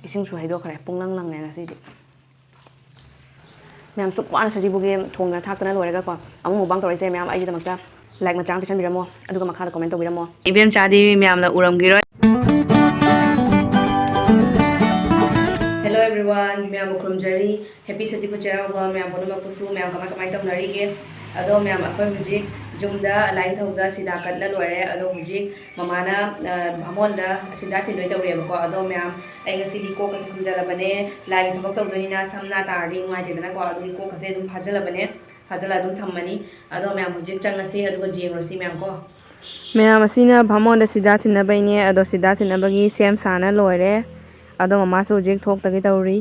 ꯏꯁꯤꯡꯁꯨ ꯍꯩꯗꯣꯛꯈ꯭ꯔꯦ ꯄꯨꯡꯂꯪ ꯂꯪꯉꯦ ꯉꯁꯤꯗꯤ ꯃꯌꯥꯝ ꯁꯨꯛ ꯋꯥꯅ ꯁꯖꯤꯕꯨꯒꯤ ꯊꯣꯡꯗꯅ ꯊꯥꯛꯇꯅ ꯂꯣꯏꯔꯒꯀꯣ ꯑꯃꯨꯛ ꯃꯨꯛꯕꯥꯡ ꯇꯧꯔꯛꯏꯁꯦ ꯃꯌꯥꯝ ꯑꯩꯒꯤꯗꯃꯛꯇ ꯂꯥꯏꯛ ꯃꯆꯥ ꯑꯃ ꯄꯤꯁꯟꯕꯤꯔꯝꯃꯣ ꯑꯗꯨꯒ ꯃꯈꯥꯗ ꯀꯣꯃꯦꯟ ꯇꯧꯕꯤꯔꯝꯃꯣ ꯏꯕꯦꯝꯆꯥꯗꯤ ꯃꯌꯥꯝꯅ ꯎꯔꯝꯈꯤꯔꯣꯏ ꯍꯦꯜꯂꯣ एवरीवन ꯃꯌꯥꯝꯕꯨ ꯈꯨꯔꯨꯝꯖꯔꯤ ꯍꯦꯄꯤ ꯁꯖꯤꯕꯨ ꯆꯩꯔꯥꯎꯕ ꯃꯌꯥꯝ ꯄꯨꯝꯅꯃꯛꯄꯨꯁꯨ ꯃꯌꯥꯝ ꯀꯃꯥꯏ ꯇꯧꯅꯔꯤꯒꯦ ꯑꯗꯣ ꯃꯌꯥꯝ ꯑꯩꯈꯣꯏ ꯍꯧꯖꯤꯛ ꯌꯨꯝꯗ ꯂꯥꯏꯅꯤꯡꯊꯧꯗ ꯁꯤꯗꯥ ꯀꯠꯂ ꯂꯣꯏꯔꯦ ꯑꯗꯣ ꯍꯧꯖꯤꯛ ꯃꯃꯥꯅ ꯚꯥꯃꯣꯟꯗ ꯁꯤꯗꯥ ꯊꯤꯟꯗꯣꯏ ꯇꯧꯔꯤꯑꯕꯀꯣ ꯑꯗꯣ ꯃꯌꯥꯝ ꯑꯩ ꯉꯁꯤꯗꯤ ꯀꯣꯛꯀꯁꯦ ꯈꯨꯝꯖꯜꯂꯕꯅꯦ ꯂꯥꯏꯒꯤ ꯊꯕꯛ ꯇꯧꯗꯣꯏꯅꯤꯅ ꯁꯝꯅꯥ ꯇꯥꯔꯗꯤ ꯅꯨꯡꯉꯥꯏꯇꯦꯗꯅꯀꯣ ꯑꯗꯨꯒꯤ ꯀꯣꯛꯀꯁꯦ ꯑꯗꯨꯝ ꯐꯥꯖꯜꯂꯕꯅꯦ ꯐꯥꯖꯜꯂ ꯑꯗꯨꯝ ꯊꯝꯃꯅꯤ ꯑꯗꯣ ꯃꯌꯥꯝ ꯍꯧꯖꯤꯛ ꯆꯪꯉꯁꯤ ꯑꯗꯨꯒ ꯌꯦꯡꯉꯨꯔꯁꯤ ꯃꯌꯥꯝ ꯀꯣ ꯃꯌꯥꯝ ꯑꯁꯤꯅ ꯚꯥꯃꯣꯟꯗ ꯁꯤꯗꯥ ꯊꯤꯟꯅꯕꯩꯅꯦ ꯑꯗꯣ ꯁꯤꯗꯥ ꯊꯤꯟꯅꯕꯒꯤ ꯁꯦꯝ ꯁꯥꯅ ꯂꯣꯏꯔꯦ ꯑꯗꯣ ꯃꯃꯥꯁꯨ ꯍꯧꯖꯤꯛ ꯊꯣꯛꯇꯒꯦ ꯇꯧꯔꯤ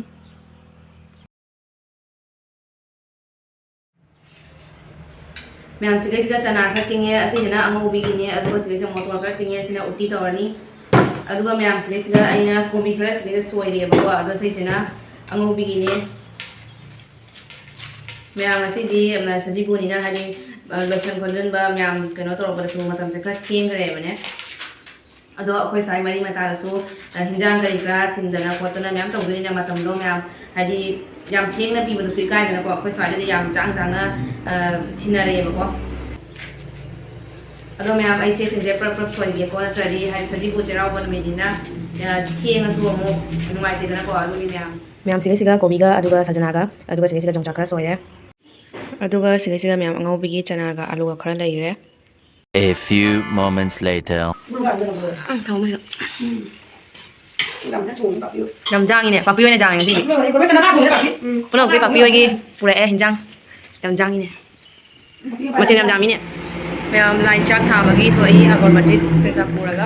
ꯃꯌꯥꯝ ꯁꯤꯒꯩꯁꯤꯒ ꯆꯅꯥ ꯈꯔ ꯇꯤꯡꯉꯦ ꯑꯁꯤꯁꯤꯅ ꯑꯉꯧꯕꯤꯒꯤꯅꯦ ꯑꯗꯨꯒ ꯁꯤꯒꯩꯁꯤꯅ ꯃꯣꯇꯣꯔ ꯈꯔ ꯇꯤꯡꯉꯦ ꯁꯤꯅ ꯎꯇꯤ ꯇꯧꯔꯅꯤ ꯑꯗꯨꯒ ꯃꯌꯥꯝ ꯁꯤꯒꯩꯁꯤꯒ ꯑꯩꯅ ꯀꯣꯕꯤ ꯈꯔ ꯁꯤꯒꯩꯗ ꯁꯣꯏꯔꯦꯕꯀꯣ ꯑꯗꯣ ꯁꯤꯁꯤꯅ ꯑꯉꯧꯕꯤꯒꯤꯅꯦ ꯃꯌꯥꯝ ꯉꯁꯤꯗꯤ ꯁꯖꯤꯕꯨꯅꯤꯅ ꯍꯥꯏꯗꯤ ꯂꯣꯏꯁꯟ ꯈꯣꯠꯆꯟꯕ ꯃꯌꯥꯝ ꯀꯩꯅꯣ ꯇꯧꯔꯛꯄꯗꯁꯨ ꯃꯇꯝꯁꯦ ꯈꯔ ꯊꯦꯡꯈ꯭ꯔꯦꯕꯅꯦ ꯑꯗꯣ ꯑꯩꯈꯣꯏ ꯁ꯭ꯋꯥꯏ ꯃꯔꯤ ꯃꯇꯥꯗꯁꯨ ꯍꯤꯟꯖꯥꯡ ꯀꯔꯤ ꯀꯔꯥ ꯊꯤꯟꯗꯅ ꯈꯣꯠꯇꯅ ꯃꯌꯥꯝ ꯇꯧꯗꯣꯏꯅꯤꯅ ꯃꯇꯝꯗꯣ ꯃꯌꯥꯝ ꯍꯥꯏꯗꯤ ꯌꯥꯝ ꯊꯦꯡꯅ ꯄꯤꯕꯗꯁꯨ ꯏꯀꯥꯏꯗꯅꯀꯣ ꯑꯩꯈꯣꯏ ꯁ꯭ꯋꯥꯏꯗꯗꯤ ꯌꯥꯝ ꯆꯥꯡꯅ ꯊꯤꯟꯅꯔꯛꯑꯦꯕꯀꯣ ꯑꯗꯣ ꯃꯌꯥꯝ ꯑꯩ ꯁꯤꯁꯤꯡꯁꯦ ꯄꯨꯂꯞ ꯄꯨꯂꯞ ꯁꯣꯏꯒꯦꯀꯣ ꯅꯠꯇ꯭ꯔꯗꯤ ꯍꯥꯏꯗꯤ ꯁꯖꯤꯕꯨ ꯆꯩꯔꯥꯎꯕ ꯅꯨꯃꯤꯠꯅꯤꯅ ꯊꯦꯡꯉꯁꯨ ꯑꯃꯨꯛ ꯅꯨꯡꯉꯥꯏꯇꯦꯗꯅꯀꯣ ꯑꯗꯨꯒꯤ ꯃꯌꯥꯝ ꯁꯤꯒꯩꯁꯤꯒ ꯀꯣꯕꯤꯒ ꯑꯗꯨꯒ ꯁꯖꯅꯥꯒ ꯑꯗꯨꯒ ꯁꯤꯒꯩꯁꯤꯒ ꯌꯣꯡꯆꯥꯛ ꯈꯔ ꯁꯣꯏꯔꯦ ꯑꯗꯨꯒ ꯁꯤꯒꯩꯁꯤꯒ ꯃꯌꯥꯝ ꯑꯉꯧꯕꯤꯒꯤ ꯆꯅꯥꯒ ꯑꯂꯨꯒ ꯈꯔ ꯂꯩꯔꯦ A few moments later. ꯌꯥꯝ ꯖꯥꯡꯉꯤꯅꯦ ꯄꯥꯄꯤ ꯑꯣꯏꯅ ꯖꯥꯡꯉꯦ ꯉꯁꯤꯗꯤ ꯄꯨꯝꯅꯃꯛꯇꯤ ꯄꯥꯄꯤ ꯍꯣꯏꯒꯤ ꯄꯨꯔꯛꯑꯦ ꯍꯤꯟꯖꯥꯡ ꯌꯥꯝ ꯖꯥꯡꯉꯤꯅꯦ ꯃꯆꯦꯜ ꯌꯥꯝ ꯌꯥꯝꯃꯤꯅꯦ ꯃꯌꯥꯝ ꯂꯥꯏ ꯆꯥꯛ ꯊꯥꯕꯒꯤ ꯊꯣꯛꯏ ꯑꯒꯣꯔ ꯃꯇꯤꯠ ꯀꯩꯀꯥ ꯄꯨꯔꯒ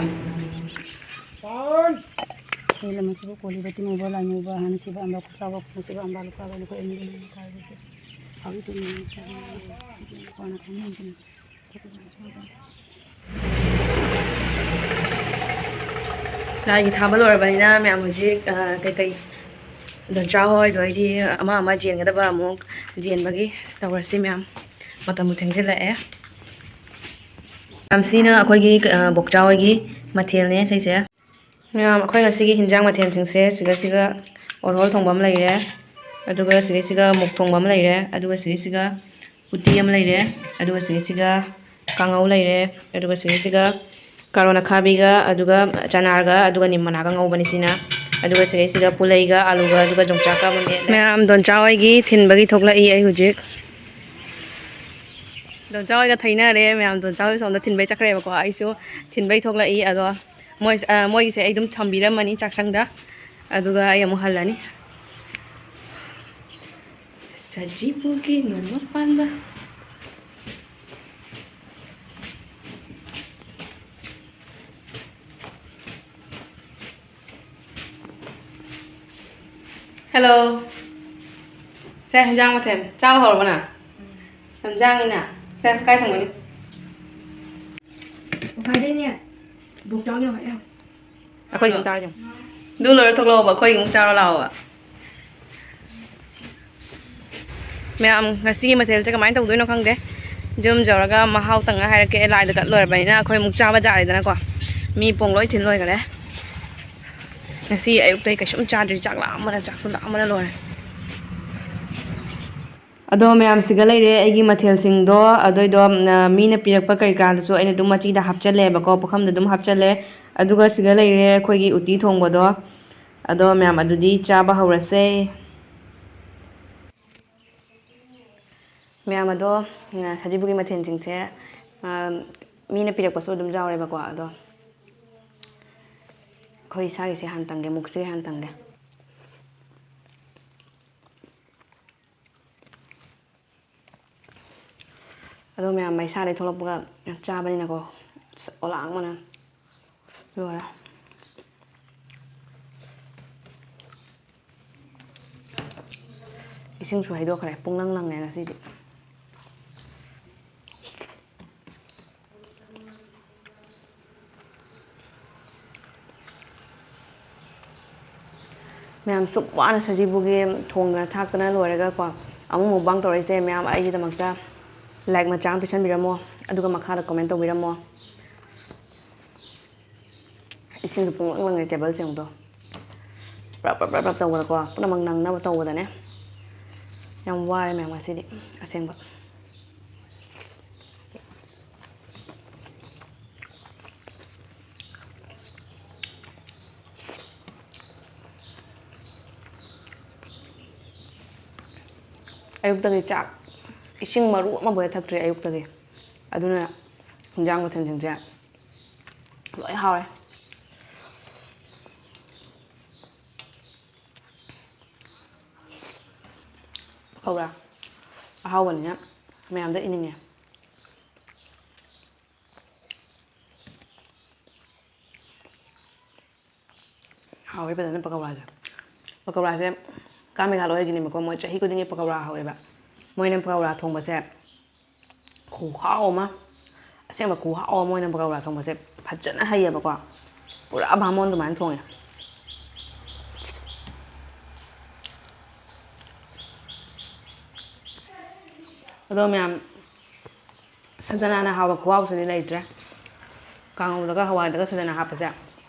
ꯃꯁꯤꯕꯨ ꯀꯣꯜꯂꯤꯕ ꯇꯤꯡꯉꯨꯕ ꯂꯥꯏꯅꯤꯡꯕ ꯍꯥꯟꯅꯁꯤꯕ ꯑꯝꯕ ꯈꯨꯆꯥꯎꯕ ꯃꯁꯤꯕ ꯑꯝꯕ ꯂꯨꯄꯥꯕ ꯂꯨꯄꯥ ꯑꯅꯤ ꯀꯥꯏꯕꯁꯦ ꯂꯥꯏꯒꯤ ꯊꯥꯕ ꯂꯣꯏꯔꯕꯅꯤꯅ ꯃꯌꯥꯝ ꯍꯧꯖꯤꯛ ꯀꯩꯀꯩ ꯗꯣꯟꯆꯥ ꯍꯣꯏ ꯑꯗꯩꯗꯤ ꯑꯃ ꯑꯃ ꯖꯦꯟꯒꯗꯕ ꯑꯃꯨꯛ ꯖꯦꯟꯕꯒꯤ ꯇꯧꯔꯁꯤ ꯃꯌꯥꯝ ꯃꯇꯝꯕꯨ ꯊꯦꯡꯖꯤꯜꯂꯛꯑꯦ ꯃꯌꯥꯝ ꯁꯤꯅ ꯑꯩꯈꯣꯏꯒꯤ ꯕꯣꯛꯆꯥ ꯍꯣꯏꯒꯤ ꯃꯊꯦꯜꯅꯦ ꯁꯤꯁꯦ ꯃꯌꯥꯝ ꯑꯩꯈꯣꯏ ꯉꯁꯤꯒꯤ ꯍꯤꯟꯖꯥꯡ ꯃꯊꯦꯜꯁꯤꯡꯁꯦ ꯁꯤꯒ ꯑꯣꯔꯍꯣꯜ ꯊꯣꯡꯕ ꯑꯃ ꯂꯩꯔꯦ ꯑꯗꯨꯒ ꯁꯤꯒꯩꯁꯤꯒ ꯃꯨꯛ ꯊꯣꯡꯕ ꯑꯃ ꯂꯩꯔꯦ ꯑꯗꯨꯒ ꯁꯤꯒꯩꯁꯤꯒ ꯎꯇꯤ ꯑꯃ ꯂꯩꯔꯦ ꯑꯗꯨꯒ ꯁꯤꯒꯩꯁꯤꯒ ꯀꯥꯡꯉꯧ ꯂꯩꯔꯦ ꯑꯗꯨꯒ ꯁꯤꯒꯩꯁꯤꯒ ꯀꯥꯔꯣꯟ ꯑꯈꯥꯕꯤꯒ ꯑꯗꯨꯒ ꯆꯅꯥꯒ ꯑꯗꯨꯒ ꯅꯤꯝ ꯃꯅꯥꯒ ꯉꯧꯕꯅꯤ ꯁꯤꯅ ꯑꯗꯨꯒ ꯁꯤꯒꯩꯁꯤꯒ ꯄꯨꯂꯩꯒ ꯑꯂꯨꯒ ꯑꯗꯨꯒ ꯌꯣꯡꯆꯥꯛꯀ ꯑꯃ ꯃꯦꯠꯂꯦ ꯃꯌꯥꯝ ꯗꯣꯟꯆꯥ ꯍꯣꯏꯒꯤ ꯊꯤꯟꯕꯒꯤ ꯊꯣꯛꯂꯛꯏ ꯑꯩ ꯍꯧꯖꯤꯛ ꯗꯣꯟꯆꯥ ꯍꯣꯏꯒ ꯊꯩꯅꯔꯦ ꯃꯌꯥꯝ ꯗꯣꯟꯆꯥ ꯍꯣꯏ ꯁꯣꯝꯗ ꯊꯤꯟꯕꯩ ꯆꯠꯈ꯭ꯔꯦꯕꯀꯣ ꯑꯩꯁꯨ ꯊꯤꯟꯕꯩ ꯊꯣꯛꯂꯛꯏ ꯑꯗꯣ ꯃꯣꯏꯒꯤꯁꯦ ꯑꯩ ꯑꯗꯨꯝ ꯊꯝꯕꯤꯔꯝꯃꯅꯤ ꯆꯥꯛꯁꯪꯗ ꯑꯗꯨꯒ ꯑꯩ ꯑꯃꯨꯛ ꯍꯜꯂꯅꯤ ꯁꯖꯤꯕꯨꯒꯤ ꯅꯣꯡꯃ ꯄꯥꯟꯕ ꯍꯦꯜꯂꯣ ꯁꯦ ꯍꯤꯟꯖꯥꯡ ꯃꯊꯦꯜ ꯆꯥꯕ ꯍꯧꯔꯕ ꯅꯪ ꯌꯥꯝ ꯖꯥꯡꯉꯤꯅ ꯁꯦ ꯀꯥꯏ ꯊꯝꯒꯅꯤ ꯐꯥꯏꯗꯩꯅꯦ ꯕꯣꯛꯆꯥꯎꯒꯤ ꯌꯥꯝ ꯑꯩꯈꯣꯏ ꯁꯨꯝ ꯇꯥꯔꯁꯦ ꯑꯗꯨ ꯂꯣꯏꯔ ꯊꯣꯛꯂꯛꯑꯣꯕ ꯑꯩꯈꯣꯏ ꯑꯃꯨꯛ ꯆꯥꯔꯣ ꯂꯥꯛꯑꯣꯕ ꯃꯌꯥꯝ ꯉꯁꯤꯒꯤ ꯃꯊꯦꯜꯁꯦ ꯀꯃꯥꯏꯅ ꯇꯧꯗꯣꯏꯅꯣ ꯈꯪꯗꯦ ꯌꯨꯝ ꯌꯧꯔꯒ ꯃꯍꯥꯎ ꯇꯪꯉ ꯍꯥꯏꯔꯛꯀꯦ ꯂꯥꯏꯗ ꯀꯠ ꯂꯣꯏꯔꯕꯅꯤꯅ ꯑꯩꯈꯣꯏ ꯑꯃꯨꯛ ꯆꯥꯕ ꯖꯥꯔꯦꯗꯅꯀꯣ ꯃꯤ ꯄꯣꯡ ꯂꯣꯏ ꯊꯤꯟ ꯂꯣꯏꯈꯔꯦ ꯉꯁꯤ ꯑꯌꯨꯛꯇꯩ ꯀꯩꯁꯨꯝ ꯆꯥꯗ꯭ꯔꯤ ꯆꯥꯛ ꯂꯥꯝꯕꯅ ꯆꯥꯛꯁꯨ ꯂꯥꯝꯕꯅ ꯂꯣꯏꯔꯦ ꯑꯗꯣ ꯃꯌꯥꯝꯁꯤꯒ ꯂꯩꯔꯦ ꯑꯩꯒꯤ ꯃꯊꯦꯜꯁꯤꯡꯗꯣ ꯑꯗꯨꯏꯗꯣ ꯃꯤꯅ ꯄꯤꯔꯛꯄ ꯀꯔꯤ ꯀꯔꯥꯗꯨꯁꯨ ꯑꯩꯅ ꯑꯗꯨꯝ ꯃꯆꯤꯗ ꯍꯥꯞꯆꯜꯂꯦꯕꯀꯣ ꯄꯨꯈꯝꯗ ꯑꯗꯨꯝ ꯍꯥꯞꯆꯜꯂꯦ ꯑꯗꯨꯒ ꯁꯤꯒ ꯂꯩꯔꯦ ꯑꯩꯈꯣꯏꯒꯤ ꯎꯇꯤ ꯊꯣꯡꯕꯗꯣ ꯑꯗꯣ ꯃꯌꯥꯝ ꯑꯗꯨꯗꯤ ꯆꯥꯕ ꯍꯧꯔꯁꯦ ꯃꯌꯥꯝ ꯑꯗꯣ ꯁꯖꯤꯕꯨꯒꯤ ꯃꯊꯦꯜꯁꯤꯡꯁꯦ ꯃꯤꯅ ꯄꯤꯔꯛꯄꯁꯨ ꯑꯗꯨꯝ ꯌꯥꯎꯔꯦꯕꯀꯣ ꯑꯗꯣ ꯑꯩꯈꯣꯏ ꯏꯁꯥꯒꯤꯁꯦ ꯍꯥꯟꯅ ꯇꯪꯒꯦ ꯃꯨꯛꯁꯦ ꯍꯥꯟꯅ ꯇꯪꯒꯦ ꯑꯗꯣ ꯃꯌꯥꯝ ꯃꯩꯁꯥꯗꯩ ꯊꯣꯛꯂꯛꯄꯒ ꯆꯥꯕꯅꯤꯅꯀꯣ ꯑꯣꯂꯥꯡꯕꯅ ꯂꯣꯏꯔꯦ ꯏꯁꯤꯡꯁꯨ ꯍꯩꯗꯣꯛꯈ꯭ꯔꯦ ꯄꯨꯡꯂꯪ ꯂꯪꯉꯦ ꯉꯁꯤꯗꯤ ꯃꯌꯥꯝ ꯁꯨꯛ ꯋꯥꯅ ꯁꯖꯤꯕꯨꯒꯤ ꯊꯣꯡꯗꯅ ꯊꯥꯛꯇꯅ ꯂꯣꯏꯔꯒꯀꯣ ꯑꯃꯨꯛ ꯃꯨꯛꯕꯥꯡ ꯇꯧꯔꯛꯏꯁꯦ ꯃꯌꯥꯝ ꯑꯩꯒꯤꯗꯃꯛꯇ ꯂꯥꯏꯛ ꯃꯆꯥ ꯑꯃ ꯄꯤꯁꯟꯕꯤꯔꯝꯃꯣ ꯑꯗꯨꯒ ꯃꯈꯥꯗ ꯀꯣꯃꯦꯟ ꯇꯧꯕꯤꯔꯝꯃꯣ ꯏꯁꯤꯡꯁꯨ ꯄꯨꯡꯂꯪ ꯂꯪꯉꯦ ꯇꯦꯕꯜꯁꯦ ꯑꯃꯨꯛꯇꯣ ꯄ꯭ꯔꯞ ꯇꯧꯕꯗꯀꯣ ꯄꯨꯝꯅꯃꯛ ꯅꯪꯅꯕ ꯇꯧꯕꯗꯅꯦ ꯌꯥꯝ ꯋꯥꯔꯦ ꯃꯌꯥꯝ ꯉꯁꯤꯗꯤ ꯑꯁꯦꯡꯕ ꯑꯌꯨꯛꯇꯒꯤ ꯆꯥꯛ ꯏꯁꯤꯡ ꯃꯔꯨ ꯑꯃꯐꯥꯎ ꯊꯛꯇ꯭ꯔꯤ ꯑꯌꯨꯛꯇꯒꯤ ꯑꯗꯨꯅ ꯍꯤꯟꯖꯥꯡ ꯃꯊꯦꯜꯁꯤꯡꯁꯦ ꯂꯣꯏ ꯍꯥꯎꯔꯦ ꯍꯧꯔꯥ ꯑꯍꯥꯎꯕꯅꯤꯅ ꯃꯌꯥꯝꯗ ꯏꯅꯤꯡꯉꯦ ꯍꯥꯎꯋꯦ ꯐꯖꯅ ꯄꯀꯧꯔꯥꯁꯦ ꯀꯥꯃꯦꯘꯥꯂꯣꯏ ꯍꯣꯏꯒꯤꯅꯦꯕꯀꯣ ꯃꯣꯏ ꯆꯍꯤ ꯈꯨꯗꯤꯡꯒꯤ ꯄꯀꯧꯔꯥ ꯍꯧꯋꯦꯕ ꯃꯣꯏꯅ ꯄꯀꯧꯔꯥ ꯊꯣꯡꯕꯁꯦ ꯈꯨꯍꯥꯎ ꯑꯃ ꯑꯁꯦꯡꯕ ꯈꯨꯍꯥꯎ ꯑꯃ ꯃꯣꯏꯅ ꯄꯀꯧꯔꯥ ꯊꯣꯡꯕꯁꯦ ꯐꯖꯅ ꯍꯩꯌꯦꯕꯀꯣ ꯄꯨꯔꯥ ꯕꯥꯃꯣꯟ ꯑꯗꯨꯃꯥꯏꯅ ꯊꯣꯡꯉꯦ ꯑꯗꯣ ꯃꯌꯥꯝ ꯁꯖꯅꯥꯅ ꯍꯥꯎꯕ ꯈꯨꯍꯥꯎꯁꯤꯗꯤ ꯂꯩꯇ꯭ꯔꯦ ꯀꯥꯡꯍꯧꯗꯒ ꯍꯋꯥꯏꯗꯒ ꯁꯖꯅꯥ ꯍꯥꯞꯄꯁꯦ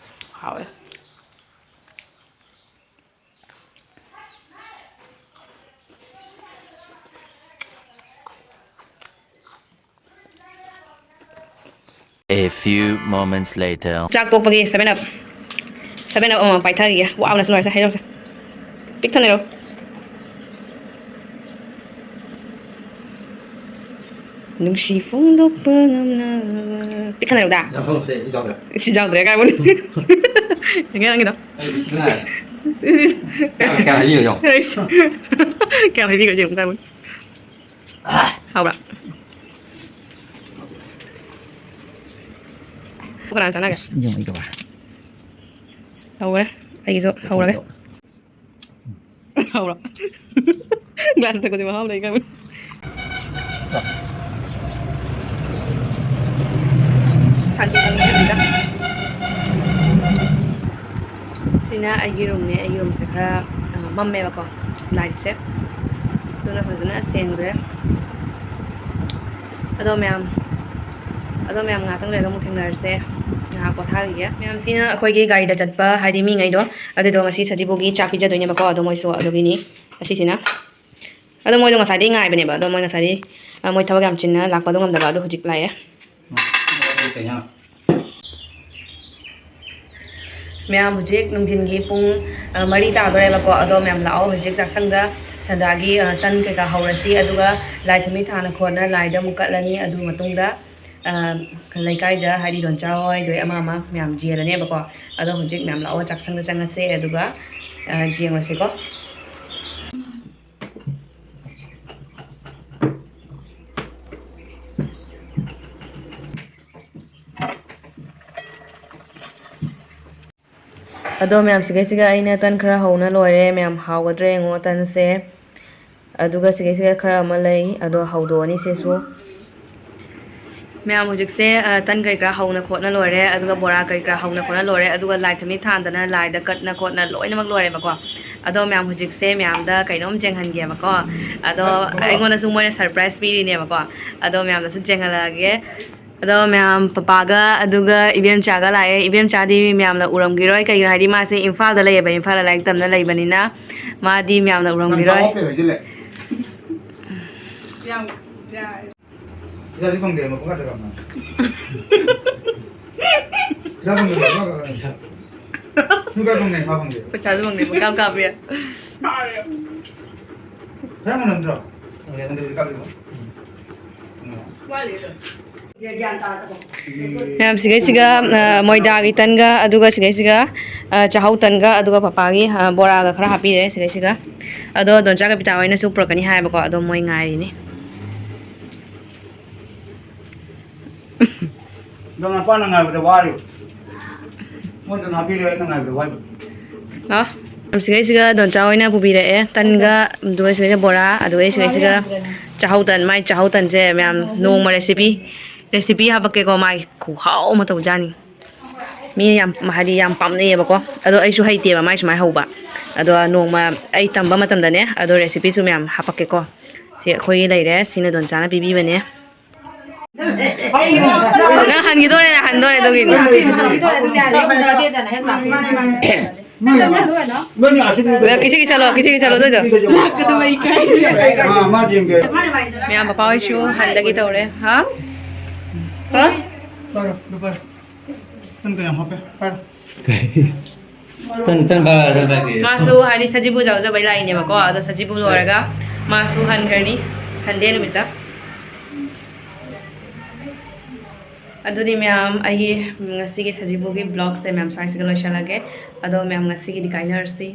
ꯍꯥꯎꯋꯦ A few moments later. ꯆꯥꯛ ꯇꯣꯛꯄꯒꯤ 7 up ꯑꯃ ꯄꯥꯏꯊꯔꯤꯒꯦ ꯋꯥꯕꯅꯁꯨ ꯂꯣꯏꯔꯁꯦ ꯍꯩꯔꯧꯁꯦ ꯄꯤꯛ ꯊꯟꯅꯔꯣ ꯅꯨꯡꯁꯤ ꯐꯣꯡꯗꯣꯛꯄ ꯉꯝꯅꯕ ꯄꯤꯛ ꯊꯟꯅꯔꯣꯗ ꯁꯤ ꯌꯥꯎꯗ꯭ꯔꯦ ꯀꯥꯏꯕꯣꯅꯤ ꯅꯪꯒꯤꯗꯣ ꯀꯌꯥꯝ ꯍꯩꯕꯤꯈ꯭ꯔꯦ ꯌꯦꯡꯉꯨ ꯀꯥꯏꯕꯣꯅꯤ ꯍꯥꯎꯕ꯭ꯔꯥ ꯀꯅꯥꯅ ꯆꯥꯟꯅꯒꯦ ꯍꯧꯔꯦ ꯑꯩꯒꯤꯁꯨ ꯍꯧꯔꯒꯦ ꯍꯧꯔꯣ ꯒ꯭ꯂꯥꯁ ꯊꯛꯄꯁꯦ ꯃꯍꯥꯎ ꯂꯩ ꯀꯥꯏꯕꯣꯅꯤ ꯁꯥꯟꯇꯤ ꯐꯪꯉꯤꯗ ꯁꯤꯅ ꯑꯩꯒꯤ ꯔꯨꯝꯅꯦ ꯑꯩꯒꯤ ꯔꯨꯝꯁꯦ ꯈꯔ ꯃꯝꯃꯦꯕꯀꯣ ꯂꯥꯏꯠꯁꯦ ꯑꯗꯨꯅ ꯐꯖꯅ ꯁꯦꯡꯗ꯭ꯔꯦ ꯑꯗꯣ ꯃꯌꯥꯝ ꯉꯥꯛꯇꯪ ꯂꯩꯔꯒ ꯑꯃꯨꯛ ꯊꯦꯡꯅꯔꯁꯦ ꯉꯥꯏꯍꯥꯛ ꯄꯣꯊꯥꯈꯤꯒꯦ ꯃꯌꯥꯝ ꯁꯤꯅ ꯑꯩꯈꯣꯏꯒꯤ ꯒꯥꯔꯤꯗ ꯆꯠꯄ ꯍꯥꯏꯗꯤ ꯃꯤꯉꯩꯗꯣ ꯑꯗꯨꯗꯣ ꯉꯁꯤ ꯁꯖꯤꯕꯨꯒꯤ ꯆꯥꯛ ꯄꯤꯖꯗꯣꯏꯅꯦꯕꯀꯣ ꯑꯗꯣ ꯃꯣꯏꯁꯨ ꯑꯗꯨꯒꯤꯅꯤ ꯑꯁꯤꯁꯤꯅ ꯑꯗꯣ ꯃꯣꯏꯗꯣ ꯉꯁꯥꯏꯗꯒꯤ ꯉꯥꯏꯕꯅꯦꯕ ꯑꯗꯣ ꯃꯣꯏ ꯉꯁꯥꯏꯗꯤ ꯃꯣꯏ ꯊꯕꯛ ꯌꯥꯝ ꯆꯤꯟꯅ ꯂꯥꯛꯄꯗꯣ ꯉꯝꯗꯕ ꯑꯗꯣ ꯍꯧꯖꯤꯛ ꯂꯥꯛꯑꯦ ꯃꯌꯥꯝ ꯍꯧꯖꯤꯛ ꯅꯨꯡꯊꯤꯟꯒꯤ ꯄꯨꯡ 4 ꯇꯥꯗꯣꯔꯦꯕꯀꯣ ꯑꯗꯣ ꯃꯌꯥꯝ ꯂꯥꯛꯑꯣ ꯍꯧꯖꯤꯛ ꯆꯥꯛꯁꯪꯗ ꯁꯟꯗꯥꯒꯤ ꯇꯟ ꯀꯩꯀꯥ ꯍꯧꯔꯁꯤ ꯑꯗꯨꯒ ꯂꯥꯏ ꯊꯨꯝꯃꯤ ꯊꯥꯅ ꯈꯣꯠꯅ ꯂꯥꯏꯗ ꯑꯃꯨꯛ ꯀꯠꯂꯅꯤ ꯑꯗꯨ ꯃꯇꯨꯡꯗ ꯂꯩꯀꯥꯏꯗ ꯍꯥꯏꯗꯤ ꯗꯣꯟꯆꯥ ꯍꯣꯏ ꯑꯗꯩ ꯑꯃ ꯃꯌꯥꯝ ꯌꯦꯜꯂꯅꯦꯕꯀꯣ ꯑꯗꯣ ꯍꯧꯖꯤꯛ ꯃꯌꯥꯝ ꯂꯥꯛꯑꯣ ꯆꯥꯛꯁꯪꯗ ꯆꯪꯉꯁꯦ ꯑꯗꯨꯒ ꯌꯦꯡꯉꯁꯤꯀꯣ ꯑꯗꯣ ꯃꯌꯥꯝ ꯁꯤꯒꯩꯁꯤꯒ ꯑꯩꯅ ꯇꯟ ꯈꯔ ꯍꯧꯅ ꯂꯣꯏꯔꯦ ꯃꯌꯥꯝ ꯍꯥꯎꯒꯗ꯭ꯔꯥ ꯌꯦꯡꯉꯣ ꯇꯟꯁꯦ ꯑꯗꯨꯒ ꯁꯤꯒꯩꯁꯤꯒ ꯈꯔ ꯑꯃ ꯂꯩ ꯑꯗꯣ ꯍꯧꯗꯣꯛꯑꯅꯤ ꯁꯤꯁꯨ ꯃꯌꯥꯝ ꯍꯧꯖꯤꯛꯁꯦ ꯇꯟ ꯀꯔꯤ ꯀꯔꯥ ꯍꯧꯅ ꯈꯣꯠꯅ ꯂꯣꯏꯔꯦ ꯑꯗꯨꯒ ꯕꯣꯔꯥ ꯀꯔꯤ ꯀꯔꯥ ꯍꯧꯅ ꯈꯣꯠꯅ ꯂꯣꯏꯔꯦ ꯑꯗꯨꯒ ꯂꯥꯏ ꯊꯨꯝꯃꯤ ꯊꯥꯟꯗꯅ ꯂꯥꯏꯗ ꯀꯠꯅ ꯈꯣꯠꯅ ꯂꯣꯏꯅꯃꯛ ꯂꯣꯏꯔꯦꯕꯀꯣ ꯑꯗꯣ ꯃꯌꯥꯝ ꯍꯧꯖꯤꯛꯁꯦ ꯃꯌꯥꯝꯗ ꯀꯩꯅꯣꯝ ꯆꯦꯡꯍꯟꯒꯦꯕꯀꯣ ꯑꯗꯣ ꯑꯩꯉꯣꯟꯗꯁꯨ ꯃꯣꯏꯅ ꯁꯔꯄ꯭ꯔꯥꯏꯖ ꯄꯤꯔꯤꯅꯦꯕꯀꯣ ꯑꯗꯣ ꯃꯌꯥꯝꯗꯁꯨ ꯆꯦꯡꯍꯜꯂꯛꯑꯒꯦ ꯑꯗꯣ ꯃꯌꯥꯝ ꯄꯄꯥꯒ ꯑꯗꯨꯒ ꯏꯕꯦꯝꯆꯥꯒ ꯂꯥꯛꯑꯦ ꯏꯕꯦꯝꯆꯥꯗꯤ ꯃꯌꯥꯝꯅ ꯎꯔꯝꯈꯤꯔꯣꯏ ꯀꯩꯒꯤꯅꯣ ꯍꯥꯏꯗꯤ ꯃꯥꯁꯦ ꯏꯝꯐꯥꯜꯗ ꯂꯩꯌꯦꯕ ꯏꯝꯐꯥꯜꯗ ꯂꯥꯏꯔꯤꯛ ꯇꯝꯅ ꯂꯩꯕꯅꯤꯅ ꯃꯥꯗꯤ ꯃꯌꯥꯝꯅ ꯎꯔꯝꯈꯤꯔꯣꯏ Jadi panggil mau buka dalam mana? Nuka panggil apa panggil? ꯄꯩꯁꯥꯁꯨ ꯐꯪꯗꯦ ꯄꯪꯀꯥꯞ ꯀꯥꯞꯄꯦ Saya mau nonton. Nanti dikali dong. ꯃꯌꯥꯝ ꯁꯤꯒꯩꯁꯤꯒ ꯃꯣꯏꯗꯥꯒꯤ ꯇꯟꯒ ꯑꯗꯨꯒ ꯁꯤꯒꯩꯁꯤꯒ ꯆꯥꯍꯧ ꯇꯟꯒ ꯑꯗꯨꯒ ꯄꯄꯥꯒꯤ ꯕꯣꯔꯥꯒ ꯈꯔ ꯍꯥꯞꯄꯤꯔꯦ ꯁꯤꯒꯩꯁꯤꯒ ꯑꯗꯣ ꯗꯣꯟꯆꯥꯒ ꯄꯤꯇꯥ ꯍꯣꯏꯅꯁꯨ ꯄꯨꯔꯛꯀꯅꯤ ꯍꯥꯏꯌꯦꯕꯀꯣ ꯑꯗꯣ ꯃꯣꯏ ꯉꯥꯏꯔꯤꯅꯤ Dong apa nang ada wari? Mau dong happy dia nang ada wari. ꯁꯤꯒꯩꯁꯤꯒ ꯗꯣꯟꯆꯥ ꯍꯣꯏꯅ ꯄꯨꯕꯤꯔꯛꯑꯦ ꯇꯟꯒ ꯑꯗꯨꯒ ꯁꯤꯒꯩꯁꯤꯒ ꯕꯣꯔꯥ ꯑꯗꯨꯒ ꯁꯤꯒꯩꯁꯤꯒ ꯆꯥꯍꯧ ꯇꯟ ꯃꯥꯏ ꯆꯥꯍꯧ ꯇꯟꯁꯦ ꯃꯌꯥꯝ ꯅꯣꯡꯃ ꯔꯦꯁꯤꯄꯤ ꯍꯥꯞꯄꯛꯀꯦꯀꯣ ꯃꯥꯒꯤ ꯈꯨꯍꯥꯎ ꯑꯃ ꯇꯧꯖꯥꯅꯤ ꯃꯤ ꯌꯥꯝ ꯍꯥꯏꯗꯤ ꯌꯥꯝ ꯄꯥꯝꯅꯩꯌꯦꯕꯀꯣ ꯑꯗꯣ ꯑꯩꯁꯨ ꯍꯩꯇꯦꯕ ꯃꯥꯏ ꯁꯨꯃꯥꯏꯅ ꯍꯧꯕ ꯑꯗꯣ ꯅꯣꯡꯃ ꯑꯩ ꯇꯝꯕ ꯃꯇꯝꯗꯅꯦ ꯑꯗꯣ ꯔꯦꯁꯤꯄꯤꯁꯨ ꯃꯌꯥꯝ ꯍꯥꯞꯄꯛꯀꯦꯀꯣ ꯁꯤ ꯑꯩꯈꯣꯏꯒꯤ ꯂꯩꯔꯦ ꯁꯤꯅ ꯗꯣꯟꯆꯥꯅ ꯄꯤꯕꯤꯕꯅꯦ ꯅꯪ ꯍꯟꯈꯤꯗꯣꯔꯦ ꯑꯗꯨꯒꯤꯅꯤ 뭐니 아시는 왜 기시기 잘로 되죠? 아 맞지 이게. 미안 바빠 이슈 한다기 떠오래. 하? 어? 빨리 너 빨리. 좀 그냥 합해. 빨리. Tân ba cái 마수 하니 사지부 자우자 바이라이네 바고 아도 사지부 로라가 마수 한거니 산데 누미타. अदुनी मैम आई ngasi ki sajibu ki vlog se मैम साइस गलो शलागे अदो मैम ngasi ki दिखाइनर सी